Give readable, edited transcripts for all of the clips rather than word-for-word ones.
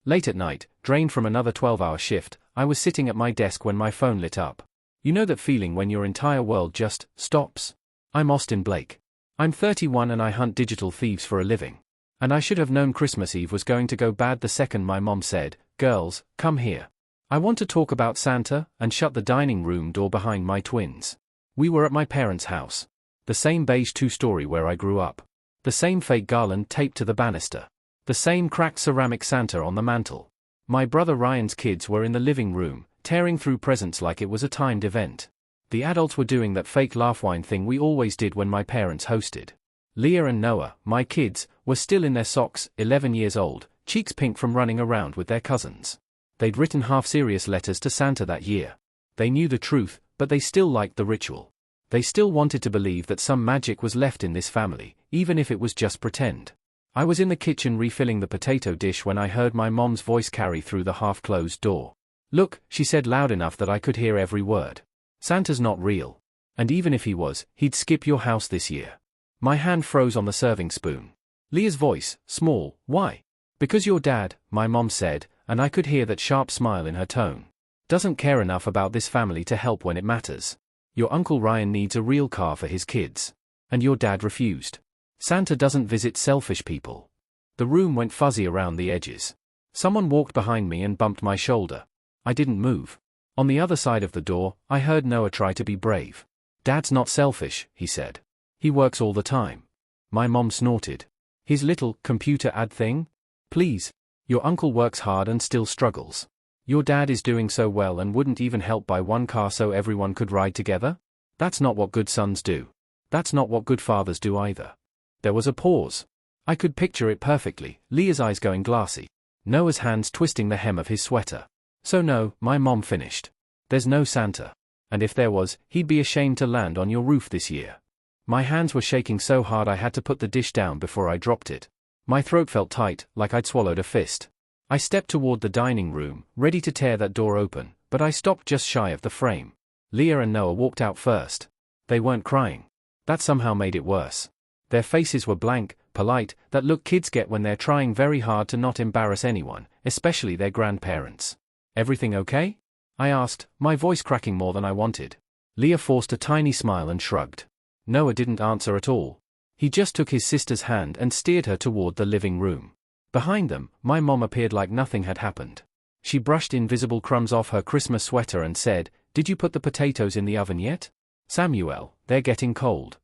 Late at night, drained from another 12-hour shift, I was sitting at my desk when my phone lit up. You know that feeling when your entire world just stops? I'm Austin Blake. I'm 31 and I hunt digital thieves for a living. And I should have known Christmas Eve was going to go bad the second my mom said, "Girls, come here. I want to talk about Santa," and shut the dining room door behind my twins. We were at my parents' house. The same beige two-story where I grew up. The same fake garland taped to the banister. The same cracked ceramic Santa on the mantel. My brother Ryan's kids were in the living room, tearing through presents like it was a timed event. The adults were doing that fake laugh-whine thing we always did when my parents hosted. Leah and Noah, my kids, were still in their socks, 11 years old, cheeks pink from running around with their cousins. They'd written half-serious letters to Santa that year. They knew the truth, but they still liked the ritual. They still wanted to believe that some magic was left in this family, even if it was just pretend. I was in the kitchen refilling the potato dish when I heard my mom's voice carry through the half-closed door. "Look," she said loud enough that I could hear every word. "Santa's not real. And even if he was, he'd skip your house this year." My hand froze on the serving spoon. Leah's voice, small. "Why?" "Because your dad," my mom said, and I could hear that sharp smile in her tone, "doesn't care enough about this family to help when it matters. Your Uncle Ryan needs a real car for his kids. And your dad refused. Santa doesn't visit selfish people." The room went fuzzy around the edges. Someone walked behind me and bumped my shoulder. I didn't move. On the other side of the door, I heard Noah try to be brave. "Dad's not selfish," he said. "He works all the time." My mom snorted. "His little computer ad thing? Please. Your uncle works hard and still struggles. Your dad is doing so well and wouldn't even help buy one car so everyone could ride together? That's not what good sons do. That's not what good fathers do either." There was a pause. I could picture it perfectly, Leah's eyes going glassy. Noah's hands twisting the hem of his sweater. "So no," my mom finished. "There's no Santa. And if there was, he'd be ashamed to land on your roof this year." My hands were shaking so hard I had to put the dish down before I dropped it. My throat felt tight, like I'd swallowed a fist. I stepped toward the dining room, ready to tear that door open, but I stopped just shy of the frame. Leah and Noah walked out first. They weren't crying. That somehow made it worse. Their faces were blank, polite, that look kids get when they're trying very hard to not embarrass anyone, especially their grandparents. "Everything okay?" I asked, my voice cracking more than I wanted. Leah forced a tiny smile and shrugged. Noah didn't answer at all. He just took his sister's hand and steered her toward the living room. Behind them, my mom appeared like nothing had happened. She brushed invisible crumbs off her Christmas sweater and said, "Did you put the potatoes in the oven yet? Samuel, they're getting cold."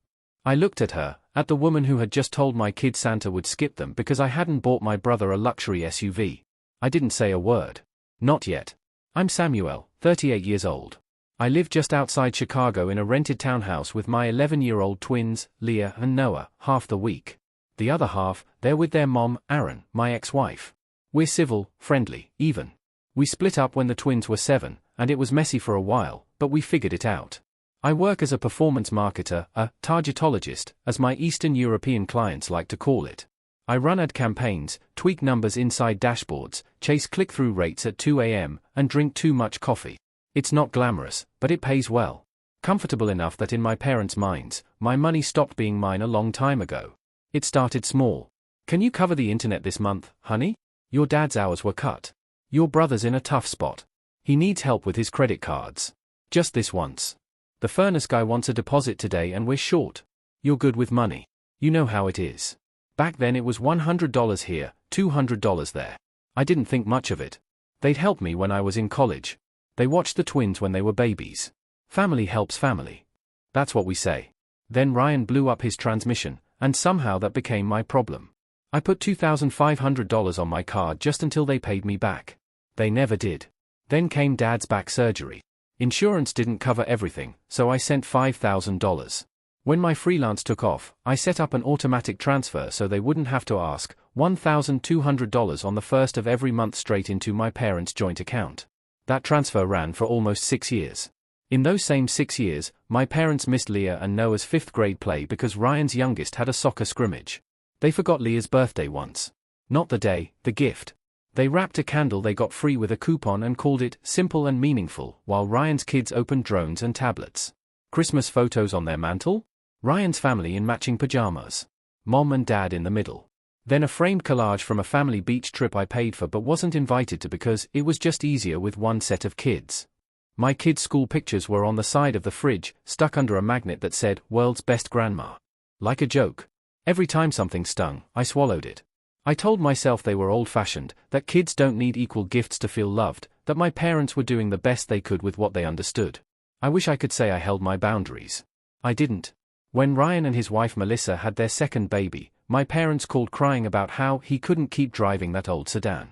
I looked at her, at the woman who had just told my kid Santa would skip them because I hadn't bought my brother a luxury SUV. I didn't say a word. "Not yet. I'm Samuel, 38 years old. I live just outside Chicago in a rented townhouse with my 11-year-old twins, Leah and Noah, half the week. The other half, they're with their mom, Aaron, my ex-wife. We're civil, friendly, even. We split up when the twins were 7, and it was messy for a while, but we figured it out. I work as a performance marketer, a targetologist, as my Eastern European clients like to call it. I run ad campaigns, tweak numbers inside dashboards, chase click-through rates at 2 a.m., and drink too much coffee. It's not glamorous, but it pays well. Comfortable enough that in my parents' minds, my money stopped being mine a long time ago. It started small. "Can you cover the internet this month, honey? Your dad's hours were cut. Your brother's in a tough spot. He needs help with his credit cards. Just this once. The furnace guy wants a deposit today and we're short. You're good with money. You know how it is." Back then it was $100 here, $200 there. I didn't think much of it. They'd help me when I was in college. They watched the twins when they were babies. Family helps family. That's what we say. Then Ryan blew up his transmission, and somehow that became my problem. I put $2,500 on my card just until they paid me back. They never did. Then came Dad's back surgery. Insurance didn't cover everything, so I sent $5,000. When my freelance took off, I set up an automatic transfer so they wouldn't have to ask, $1,200 on the first of every month straight into my parents' joint account. That transfer ran for almost 6 years. In those same 6 years, my parents missed Leah and Noah's 5th grade play because Ryan's youngest had a soccer scrimmage. They forgot Leah's birthday once. Not the day, the gift. They wrapped a candle they got free with a coupon and called it simple and meaningful, while Ryan's kids opened drones and tablets. Christmas photos on their mantle? Ryan's family in matching pajamas. Mom and Dad in the middle. Then a framed collage from a family beach trip I paid for but wasn't invited to because it was just easier with one set of kids. My kids' school pictures were on the side of the fridge, stuck under a magnet that said, "World's Best Grandma." Like a joke. Every time something stung, I swallowed it. I told myself they were old-fashioned, that kids don't need equal gifts to feel loved, that my parents were doing the best they could with what they understood. I wish I could say I held my boundaries. I didn't. When Ryan and his wife Melissa had their second baby, my parents called crying about how he couldn't keep driving that old sedan.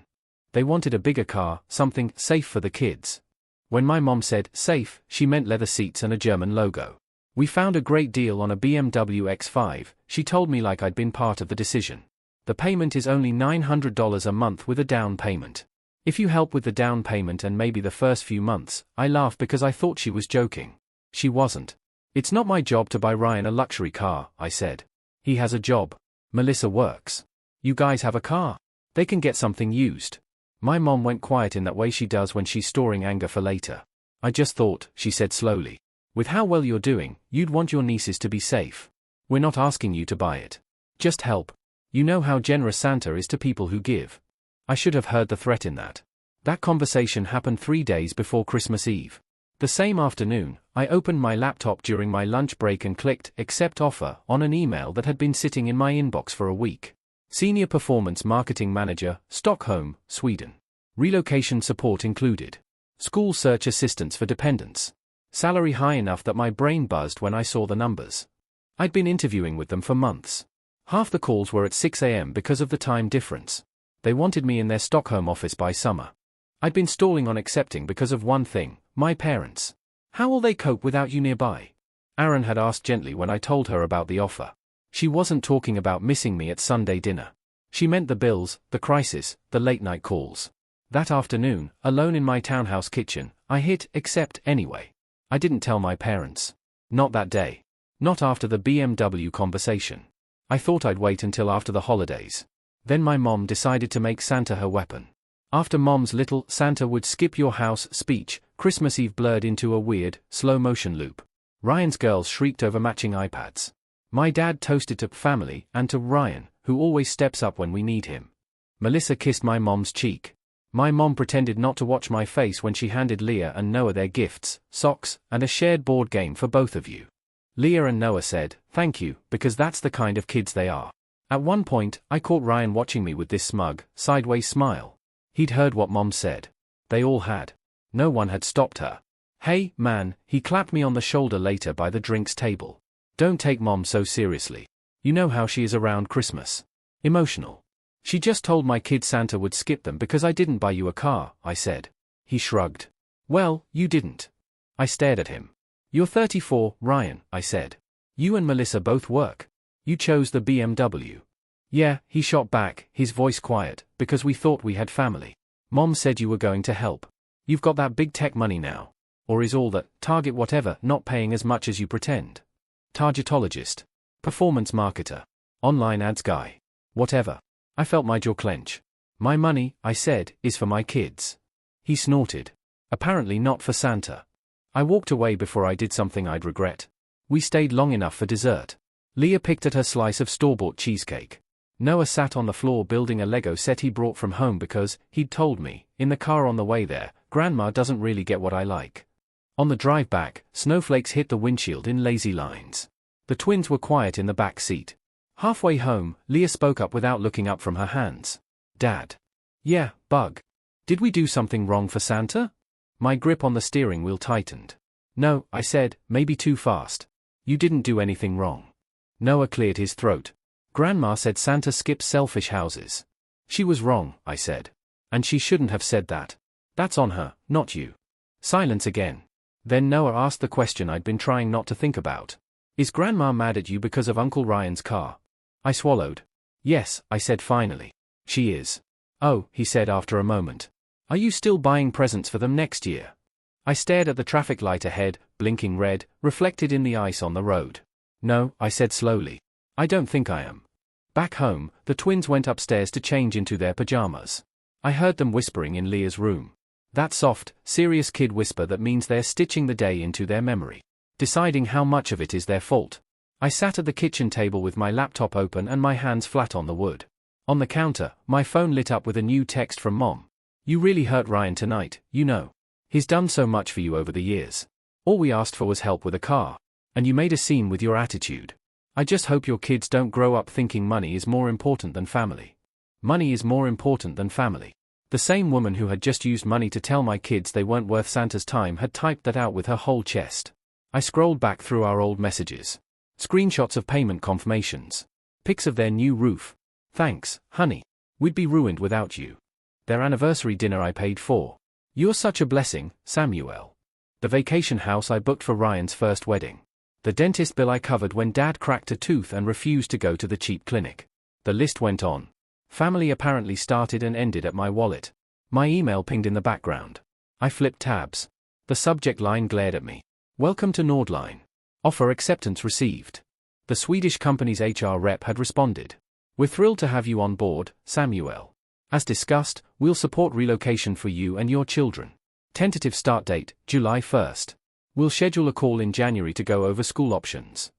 They wanted a bigger car, something safe for the kids. When my mom said safe, she meant leather seats and a German logo. We found a great deal on a BMW X5, she told me like I'd been part of the decision. The payment is only $900 a month with a down payment. If you help with the down payment and maybe the first few months, I laughed because I thought she was joking. She wasn't. It's not my job to buy Ryan a luxury car, I said. He has a job. Melissa works. You guys have a car. They can get something used. My mom went quiet in that way she does when she's storing anger for later. I just thought, she said slowly. With how well you're doing, you'd want your nieces to be safe. We're not asking you to buy it. Just help. You know how generous Santa is to people who give. I should have heard the threat in that. That conversation happened 3 days before Christmas Eve. The same afternoon, I opened my laptop during my lunch break and clicked Accept Offer on an email that had been sitting in my inbox for a week. Senior Performance Marketing Manager, Stockholm, Sweden. Relocation support included. School search assistance for dependents. Salary high enough that my brain buzzed when I saw the numbers. I'd been interviewing with them for months. Half the calls were at 6 a.m. because of the time difference. They wanted me in their Stockholm office by summer. I'd been stalling on accepting because of one thing, my parents. How will they cope without you nearby? Aaron had asked gently when I told her about the offer. She wasn't talking about missing me at Sunday dinner. She meant the bills, the crisis, the late-night calls. That afternoon, alone in my townhouse kitchen, I hit accept anyway. I didn't tell my parents. Not that day. Not after the BMW conversation. I thought I'd wait until after the holidays. Then my mom decided to make Santa her weapon. After Mom's little "Santa would skip your house" speech, Christmas Eve blurred into a weird, slow-motion loop. Ryan's girls shrieked over matching iPads. My dad toasted to family and to Ryan, who always steps up when we need him. Melissa kissed my mom's cheek. My mom pretended not to watch my face when she handed Leah and Noah their gifts, socks, and a shared board game for both of you. Leah and Noah said, "Thank you," because that's the kind of kids they are. At one point, I caught Ryan watching me with this smug, sideways smile. He'd heard what Mom said. They all had. No one had stopped her. "Hey, man," he clapped me on the shoulder later by the drinks table. "Don't take Mom so seriously. You know how she is around Christmas. Emotional. She just told my kids Santa would skip them because I didn't buy you a car," I said. He shrugged. "Well, you didn't." I stared at him. "You're 34, Ryan," I said. "You and Melissa both work. You chose the BMW. "Yeah," he shot back, his voice quiet, "because we thought we had family. Mom said you were going to help. You've got that big tech money now. Or is all that, Target whatever, not paying as much as you pretend? Targetologist. Performance marketer. Online ads guy. Whatever." I felt my jaw clench. "My money," I said, "is for my kids." He snorted. "Apparently not for Santa." I walked away before I did something I'd regret. We stayed long enough for dessert. Leah picked at her slice of store-bought cheesecake. Noah sat on the floor building a Lego set he brought from home because, he'd told me, in the car on the way there, Grandma doesn't really get what I like. On the drive back, snowflakes hit the windshield in lazy lines. The twins were quiet in the back seat. Halfway home, Leah spoke up without looking up from her hands. "Dad." "Yeah, bug. Did we do something wrong for Santa?" My grip on the steering wheel tightened. "No," I said, "maybe too fast. You didn't do anything wrong." Noah cleared his throat. "Grandma said Santa skips selfish houses." "She was wrong," I said. "And she shouldn't have said that. That's on her, not you." Silence again. Then Noah asked the question I'd been trying not to think about. "Is Grandma mad at you because of Uncle Ryan's car?" I swallowed. "Yes," I said finally. "She is." "Oh," he said after a moment. "Are you still buying presents for them next year?" I stared at the traffic light ahead, blinking red, reflected in the ice on the road. "No," I said slowly. "I don't think I am." Back home, the twins went upstairs to change into their pajamas. I heard them whispering in Leah's room. That soft, serious kid whisper that means they're stitching the day into their memory. Deciding how much of it is their fault. I sat at the kitchen table with my laptop open and my hands flat on the wood. On the counter, my phone lit up with a new text from Mom. You really hurt Ryan tonight, you know. He's done so much for you over the years. All we asked for was help with a car. And you made a scene with your attitude. I just hope your kids don't grow up thinking money is more important than family. Money is more important than family. The same woman who had just used money to tell my kids they weren't worth Santa's time had typed that out with her whole chest. I scrolled back through our old messages. Screenshots of payment confirmations. Pics of their new roof. Thanks, honey. We'd be ruined without you. Their anniversary dinner I paid for. You're such a blessing, Samuel. The vacation house I booked for Ryan's first wedding. The dentist bill I covered when Dad cracked a tooth and refused to go to the cheap clinic. The list went on. Family apparently started and ended at my wallet. My email pinged in the background. I flipped tabs. The subject line glared at me. Welcome to Nordline. Offer acceptance received. The Swedish company's HR rep had responded. We're thrilled to have you on board, Samuel. As discussed, we'll support relocation for you and your children. Tentative start date, July 1st. We'll schedule a call in January to go over school options.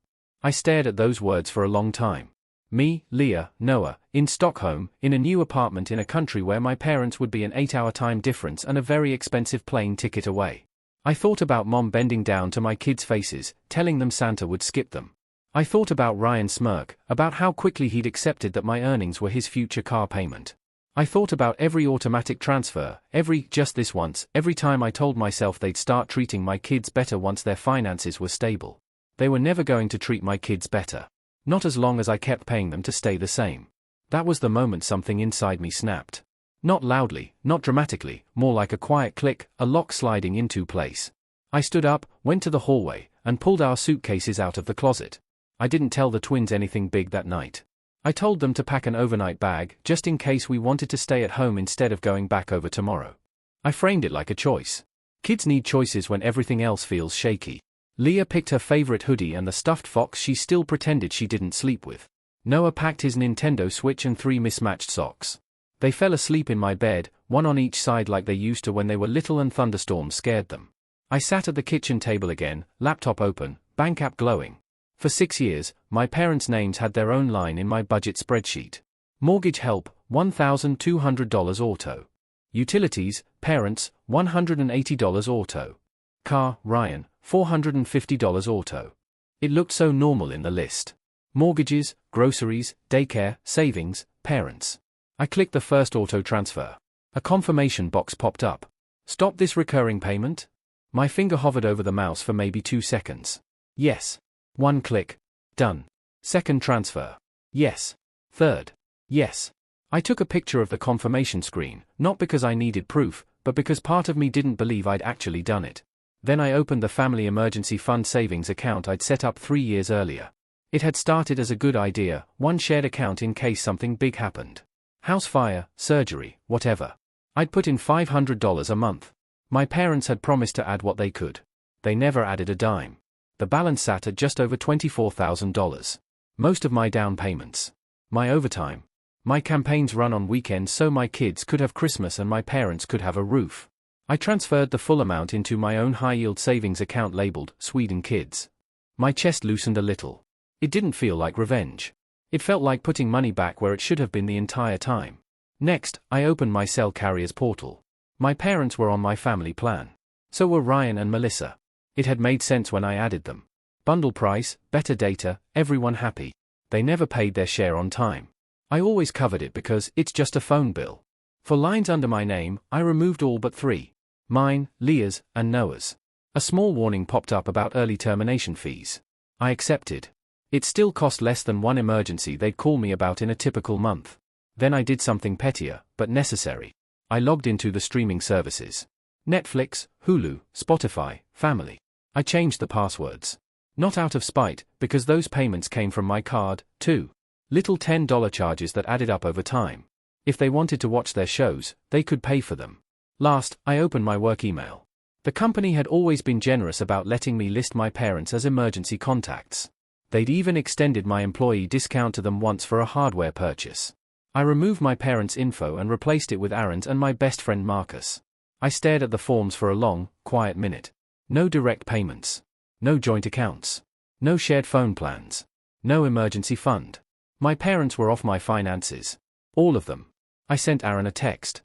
I stared at those words for a long time. Me, Leah, Noah, in Stockholm, in a new apartment in a country where my parents would be an 8-hour time difference and a very expensive plane ticket away. I thought about Mom bending down to my kids' faces, telling them Santa would skip them. I thought about Ryan's smirk, about how quickly he'd accepted that my earnings were his future car payment. I thought about every automatic transfer, every just this once, every time I told myself they'd start treating my kids better once their finances were stable. They were never going to treat my kids better. Not as long as I kept paying them to stay the same. That was the moment something inside me snapped. Not loudly, not dramatically, more like a quiet click, a lock sliding into place. I stood up, went to the hallway, and pulled our suitcases out of the closet. I didn't tell the twins anything big that night. I told them to pack an overnight bag, just in case we wanted to stay at home instead of going back over tomorrow. I framed it like a choice. Kids need choices when everything else feels shaky. Leah picked her favorite hoodie and the stuffed fox she still pretended she didn't sleep with. Noah packed his Nintendo Switch and 3 mismatched socks. They fell asleep in my bed, one on each side like they used to when they were little and thunderstorms scared them. I sat at the kitchen table again, laptop open, bank app glowing. For 6 years, my parents' names had their own line in my budget spreadsheet. Mortgage help, $1,200 auto. Utilities, parents, $180 auto. Car, Ryan, $450 auto. It looked so normal in the list. Mortgages, groceries, daycare, savings, parents. I clicked the first auto transfer. A confirmation box popped up. Stop this recurring payment? My finger hovered over the mouse for maybe 2 seconds. Yes. 1 click. Done. Second transfer. Yes. Third. Yes. I took a picture of the confirmation screen, not because I needed proof, but because part of me didn't believe I'd actually done it. Then I opened the family emergency fund savings account I'd set up 3 years earlier. It had started as a good idea, one shared account in case something big happened. House fire, surgery, whatever. I'd put in $500 a month. My parents had promised to add what they could. They never added a dime. The balance sat at just over $24,000. Most of my down payments. My overtime. My campaigns run on weekends so my kids could have Christmas and my parents could have a roof. I transferred the full amount into my own high-yield savings account labeled Sweden Kids. My chest loosened a little. It didn't feel like revenge. It felt like putting money back where it should have been the entire time. Next, I opened my cell carrier's portal. My parents were on my family plan. So were Ryan and Melissa. It had made sense when I added them. Bundle price, better data, everyone happy. They never paid their share on time. I always covered it because it's just a phone bill. For lines under my name, I removed all but 3. Mine, Leah's, and Noah's. A small warning popped up about early termination fees. I accepted. It still cost less than one emergency they'd call me about in a typical month. Then I did something pettier, but necessary. I logged into the streaming services. Netflix, Hulu, Spotify, Family. I changed the passwords. Not out of spite, because those payments came from my card, too. Little $10 charges that added up over time. If they wanted to watch their shows, they could pay for them. Last, I opened my work email. The company had always been generous about letting me list my parents as emergency contacts. They'd even extended my employee discount to them once for a hardware purchase. I removed my parents' info and replaced it with Aaron's and my best friend Marcus. I stared at the forms for a long, quiet minute. No direct payments. No joint accounts. No shared phone plans. No emergency fund. My parents were off my finances. All of them. I sent Aaron a text.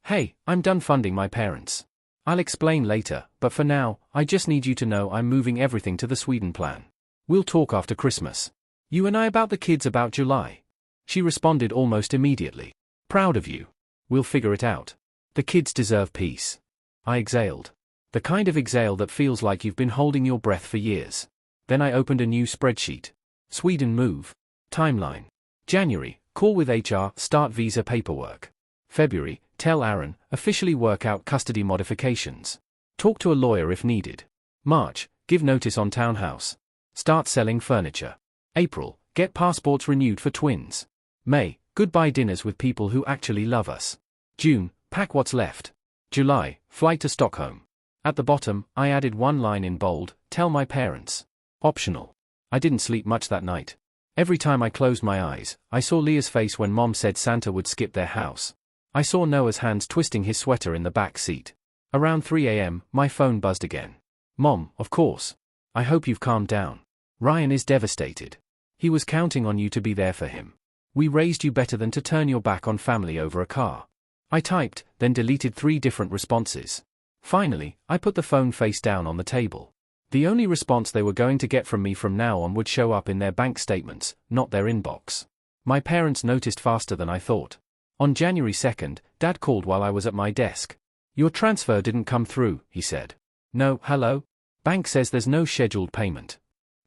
Hey, I'm done funding my parents. I'll explain later, but for now, I just need you to know I'm moving everything to the Sweden plan. We'll talk after Christmas. You and I about the kids about July. She responded almost immediately. Proud of you. We'll figure it out. The kids deserve peace. I exhaled. The kind of exhale that feels like you've been holding your breath for years. Then I opened a new spreadsheet. Sweden move. Timeline. January, call with HR, start visa paperwork. February, tell Aaron, officially work out custody modifications. Talk to a lawyer if needed. March, give notice on townhouse. Start selling furniture. April, get passports renewed for twins. May, goodbye dinners with people who actually love us. June, pack what's left. July, flight to Stockholm. At the bottom, I added one line in bold, tell my parents. Optional. I didn't sleep much that night. Every time I closed my eyes, I saw Leah's face when Mom said Santa would skip their house. I saw Noah's hands twisting his sweater in the back seat. Around 3 a.m., my phone buzzed again. Mom, of course. I hope you've calmed down. Ryan is devastated. He was counting on you to be there for him. We raised you better than to turn your back on family over a car. I typed, then deleted 3 different responses. Finally, I put the phone face down on the table. The only response they were going to get from me from now on would show up in their bank statements, not their inbox. My parents noticed faster than I thought. On January 2nd, Dad called while I was at my desk. Your transfer didn't come through, he said. No, hello? Bank says there's no scheduled payment.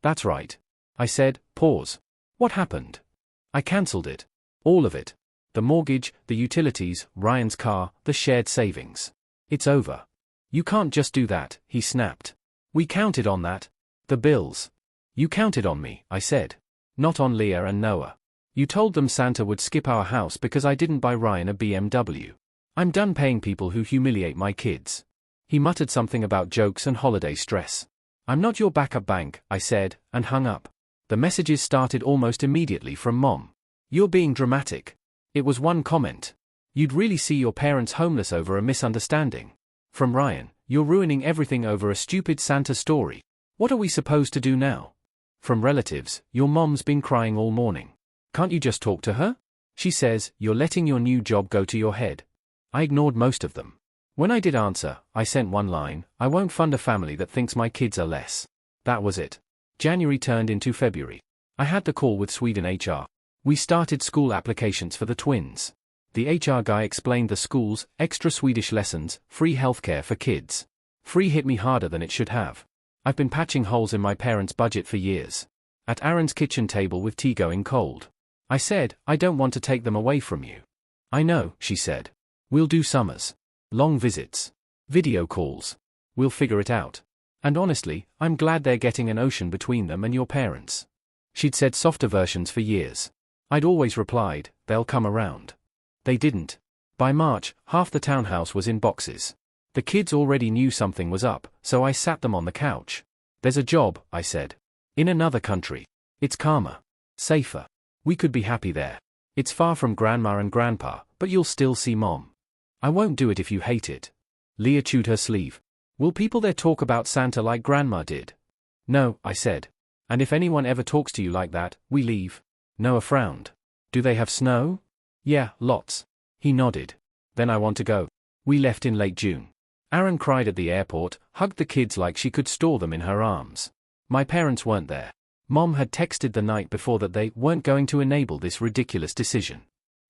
That's right. I said, pause. What happened? I cancelled it. All of it. The mortgage, the utilities, Ryan's car, the shared savings. It's over. You can't just do that, he snapped. We counted on that. The bills. You counted on me, I said. Not on Leah and Noah. You told them Santa would skip our house because I didn't buy Ryan a BMW. I'm done paying people who humiliate my kids. He muttered something about jokes and holiday stress. I'm not your backup bank, I said, and hung up. The messages started almost immediately from Mom. You're being dramatic. It was one comment. You'd really see your parents homeless over a misunderstanding. From Ryan, you're ruining everything over a stupid Santa story. What are we supposed to do now? From relatives, your mom's been crying all morning. Can't you just talk to her? She says, you're letting your new job go to your head. I ignored most of them. When I did answer, I sent one line, I won't fund a family that thinks my kids are less. That was it. January turned into February. I had the call with Sweden HR. We started school applications for the twins. The HR guy explained the schools, extra Swedish lessons, free healthcare for kids. Free hit me harder than it should have. I've been patching holes in my parents' budget for years. At Aaron's kitchen table with tea going cold. I said, I don't want to take them away from you. I know, she said. We'll do summers. Long visits. Video calls. We'll figure it out. And honestly, I'm glad they're getting an ocean between them and your parents. She'd said softer versions for years. I'd always replied, they'll come around. They didn't. By March, half the townhouse was in boxes. The kids already knew something was up, so I sat them on the couch. There's a job, I said. In another country. It's calmer. Safer. We could be happy there. It's far from Grandma and Grandpa, but you'll still see Mom. I won't do it if you hate it. Leah chewed her sleeve. Will people there talk about Santa like Grandma did? No, I said. And if anyone ever talks to you like that, we leave. Noah frowned. Do they have snow? Yeah, lots. He nodded. Then I want to go. We left in late June. Aaron cried at the airport, hugged the kids like she could store them in her arms. My parents weren't there. Mom had texted the night before that they weren't going to enable this ridiculous decision.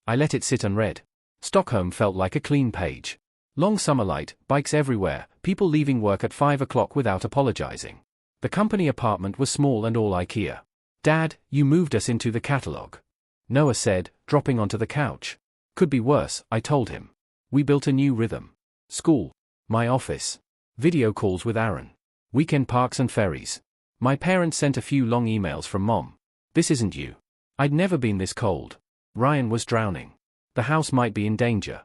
I let it sit unread. Stockholm felt like a clean page. Long summer light, bikes everywhere, people leaving work at 5 o'clock without apologizing. The company apartment was small and all IKEA. Dad, you moved us into the catalogue. Noah said, dropping onto the couch. Could be worse, I told him. We built a new rhythm. School. My office. Video calls with Aaron. Weekend parks and ferries. My parents sent a few long emails from Mom. This isn't you. I'd never been this cold. Ryan was drowning. The house might be in danger.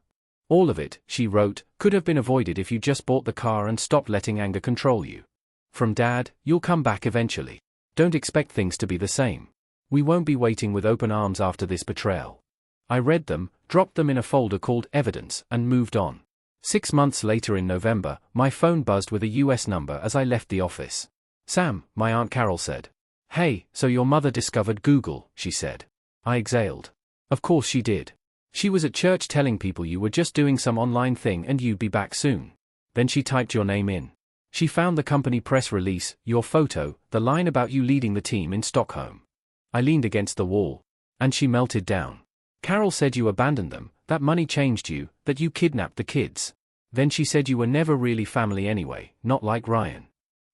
All of it, she wrote, could have been avoided if you just bought the car and stopped letting anger control you. From Dad, you'll come back eventually. Don't expect things to be the same. We won't be waiting with open arms after this betrayal. I read them, dropped them in a folder called Evidence, and moved on. 6 months later in November, my phone buzzed with a US number as I left the office. Sam, my Aunt Carol said. Hey, so your mother discovered Google, she said. I exhaled. Of course she did. She was at church telling people you were just doing some online thing and you'd be back soon. Then she typed your name in. She found the company press release, your photo, the line about you leading the team in Stockholm. I leaned against the wall. And she melted down. Carol said you abandoned them, that money changed you, that you kidnapped the kids. Then she said you were never really family anyway, not like Ryan.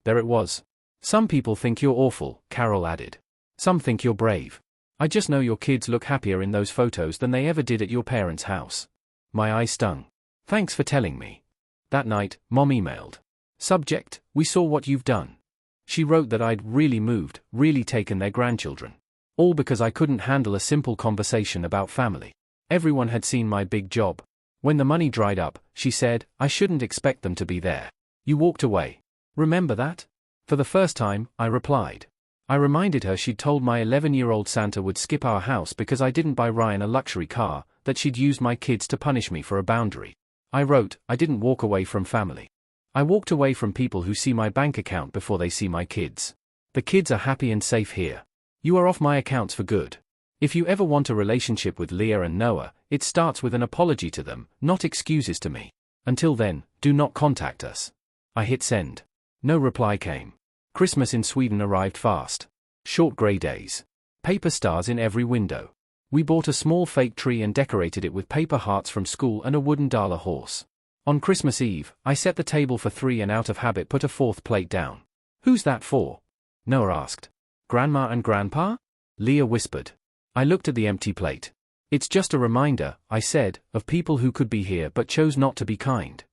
There it was. Some people think you're awful, Carol added. Some think you're brave. I just know your kids look happier in those photos than they ever did at your parents' house. My eyes stung. Thanks for telling me. That night, Mom emailed. Subject, we saw what you've done. She wrote that I'd really moved, really taken their grandchildren. All because I couldn't handle a simple conversation about family. Everyone had seen my big job. When the money dried up, she said, I shouldn't expect them to be there. You walked away. Remember that? For the first time, I replied. I reminded her she'd told my 11-year-old Santa would skip our house because I didn't buy Ryan a luxury car, that she'd used my kids to punish me for a boundary. I wrote, I didn't walk away from family. I walked away from people who see my bank account before they see my kids. The kids are happy and safe here. You are off my accounts for good. If you ever want a relationship with Leah and Noah, it starts with an apology to them, not excuses to me. Until then, do not contact us. I hit send. No reply came. Christmas in Sweden arrived fast. Short grey days. Paper stars in every window. We bought a small fake tree and decorated it with paper hearts from school and a wooden Dala horse. On Christmas Eve, I set the table for 3 and out of habit put a 4th plate down. Who's that for? Noah asked. Grandma and Grandpa? Leah whispered. I looked at the empty plate. It's just a reminder, I said, of people who could be here but chose not to be kind.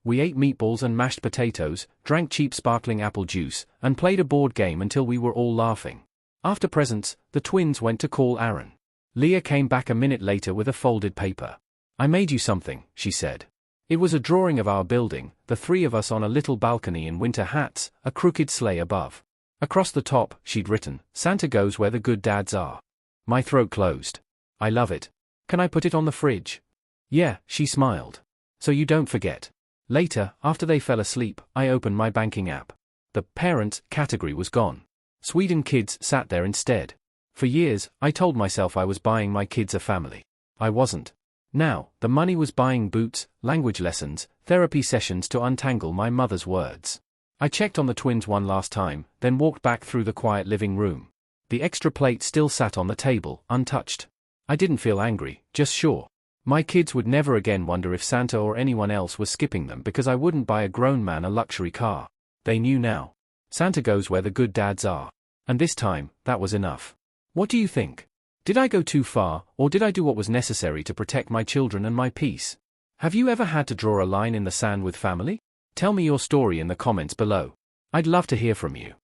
We ate meatballs and mashed potatoes, drank cheap sparkling apple juice, and played a board game until we were all laughing. After presents, the twins went to call Aaron. Leah came back a minute later with a folded paper. I made you something, she said. It was a drawing of our building, the 3 of us on a little balcony in winter hats, a crooked sleigh above. Across the top, she'd written, Santa goes where the good dads are. My throat closed. I love it. Can I put it on the fridge? Yeah, she smiled. So you don't forget. Later, after they fell asleep, I opened my banking app. The parents category was gone. Sweden kids sat there instead. For years, I told myself I was buying my kids a family. I wasn't. Now, the money was buying boots, language lessons, therapy sessions to untangle my mother's words. I checked on the twins one last time, then walked back through the quiet living room. The extra plate still sat on the table, untouched. I didn't feel angry, just sure. My kids would never again wonder if Santa or anyone else was skipping them because I wouldn't buy a grown man a luxury car. They knew now. Santa goes where the good dads are. And this time, that was enough. What do you think? Did I go too far, or did I do what was necessary to protect my children and my peace? Have you ever had to draw a line in the sand with family? Tell me your story in the comments below. I'd love to hear from you.